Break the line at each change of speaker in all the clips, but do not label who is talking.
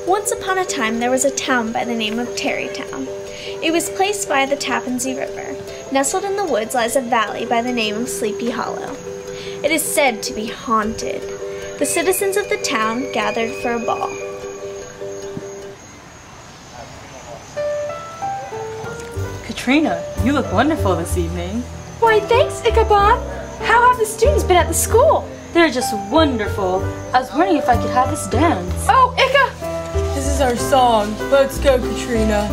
Once upon a time there was a town by the name of Tarrytown. It was placed by the Tappan Zee River. Nestled in the woods lies a valley by the name of Sleepy Hollow. It is said to be haunted. The citizens of the town gathered for a ball.
Katrina, you look wonderful this evening.
Why, thanks, Ichabod. How have the students been at the school?
They're just wonderful. I was wondering if I could have us dance.
Oh, Icha!
This is our song. Let's go, Katrina.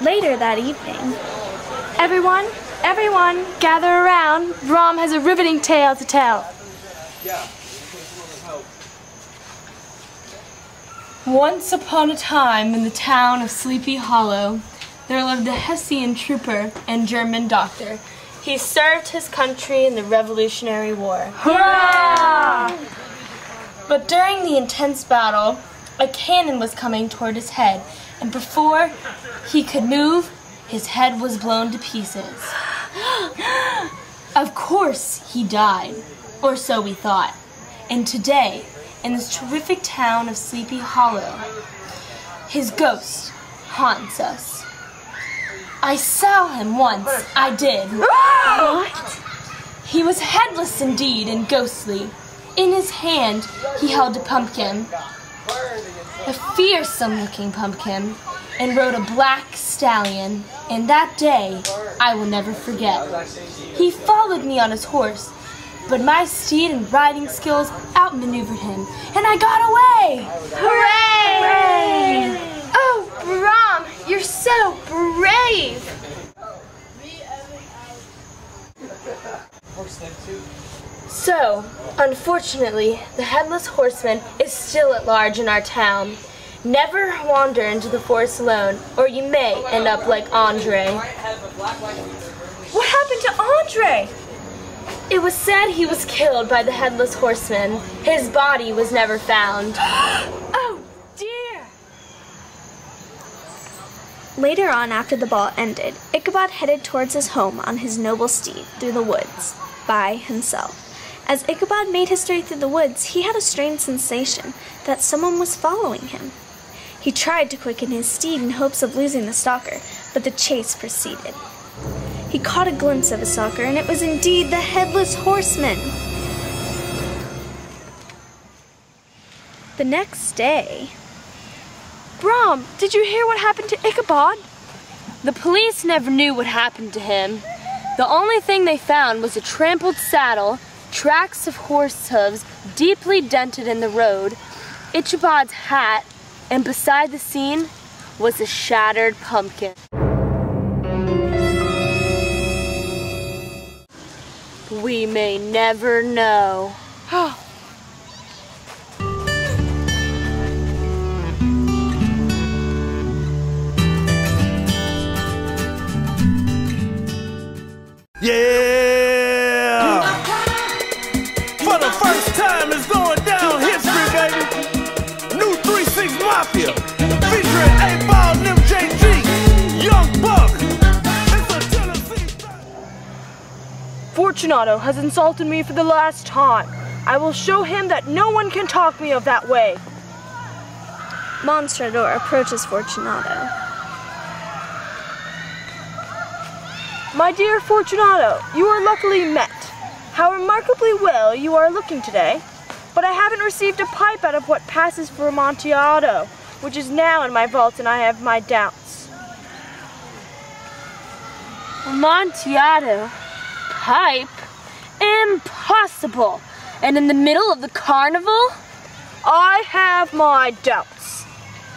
Later that evening,
Everyone, gather around. Brahm has a riveting tale to tell.
Once upon a time in the town of Sleepy Hollow, there lived a Hessian trooper and German doctor. He served his country in the Revolutionary War.
Hurrah!
But during the intense battle, a cannon was coming toward his head, and before he could move, his head was blown to pieces. Of course, he died, or so we thought. And today, in this terrific town of Sleepy Hollow, his ghost haunts us. I saw him once, I did.
what?
He was headless indeed and ghostly. In his hand, he held a pumpkin, a fearsome-looking pumpkin, and rode a black stallion, and that day I will never forget. He followed me on his horse, but my steed and riding skills outmaneuvered him, and I got away!
Hooray! Oh, Brahm, you're so brave!
So, unfortunately, the Headless Horseman is still at large in our town. Never wander into the forest alone, or you may end up like Andre.
What happened to Andre?
It was said he was killed by the Headless Horseman. His body was never found.
Oh, dear!
Later on, after the ball ended, Ichabod headed towards his home on his noble steed through the woods, by himself. As Ichabod made his way through the woods, he had a strange sensation that someone was following him. He tried to quicken his steed in hopes of losing the stalker, but the chase proceeded. He caught a glimpse of a stalker, and it was indeed the Headless Horseman. The next day...
Brahm, did you hear what happened to Ichabod?
The police never knew what happened to him. The only thing they found was a trampled saddle, tracks of horse hooves deeply dented in the road, Ichabod's hat, and beside the scene was a shattered pumpkin. We may never know.
Yeah! For the first time, it's going down history, baby. New 3-6 Mafia, featuring 8Ball and MJG, Young Buck. It's a Tennessee.
Fortunato has insulted me for the last time. I will show him that no one can talk me of that way.
Monstrador approaches Fortunato.
My dear Fortunato, you are luckily met. How remarkably well you are looking today. But I haven't received a pipe out of what passes for Amontillado, which is now in my vault, and I have my doubts.
Amontillado? Pipe? Impossible! And in the middle of the carnival?
I have my doubts.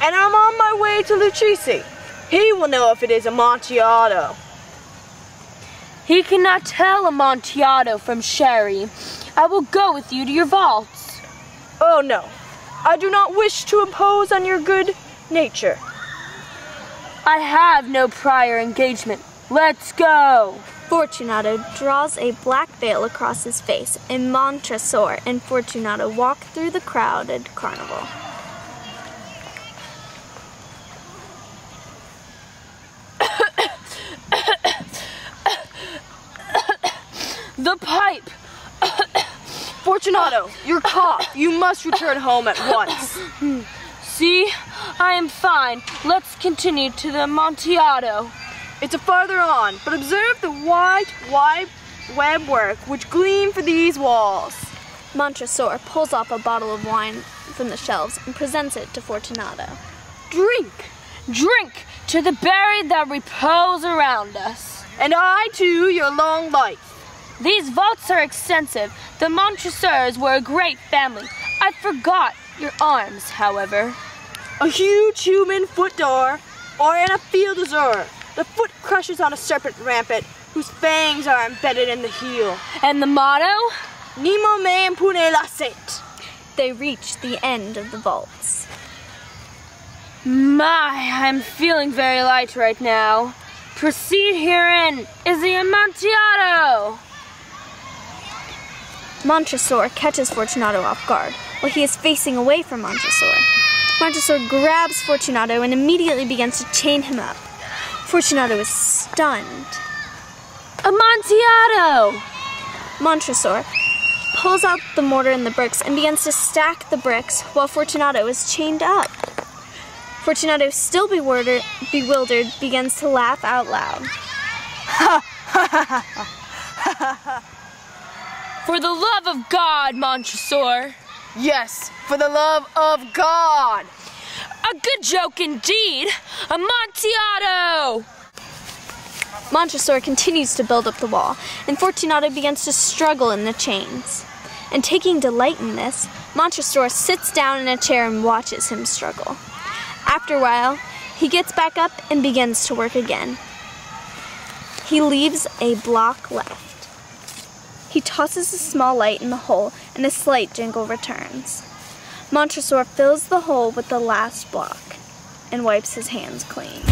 And I'm on my way to Lucchese. He will know if it is Amontillado.
He cannot tell Amontillado from Sherry. I will go with you to your vaults.
Oh no, I do not wish to impose on your good nature.
I have no prior engagement. Let's go.
Fortunato draws a black veil across his face, and Montresor and Fortunato walk through the crowded carnival.
The pipe!
Fortunato, your cough. You must return home at once.
See? I am fine. Let's continue to the Amontillado.
It's a farther on, but observe the wide web work which gleam for these walls.
Montresor pulls off a bottle of wine from the shelves and presents it to Fortunato.
Drink,
Drink to the buried that repose around us.
and I too your long life.
These vaults are extensive. The Montresors were a great family. I forgot your arms, however.
A huge human foot d'or, or in a field azure, the foot crushes on a serpent rampant, whose fangs are embedded in the heel.
And the motto?
Nemo me impune lacet.
They reach the end of the vaults.
My, I'm feeling very light right now. Proceed herein is the Amontillado.
Montresor catches Fortunato off guard while he is facing away from Montresor. Montresor grabs Fortunato and immediately begins to chain him up. Fortunato is stunned.
Amontillado!
Montresor pulls out the mortar and the bricks and begins to stack the bricks while Fortunato is chained up. Fortunato, still bewildered, begins to laugh out loud.
For the love of God, Montresor.
Yes, for the love of God.
A good joke indeed. Amontillado!
Montresor continues to build up the wall, and Fortunato begins to struggle in the chains. And taking delight in this, Montresor sits down in a chair and watches him struggle. After a while, he gets back up and begins to work again. He leaves a block left. He tosses a small light in the hole, and a slight jingle returns. Montresor fills the hole with the last block and wipes his hands clean.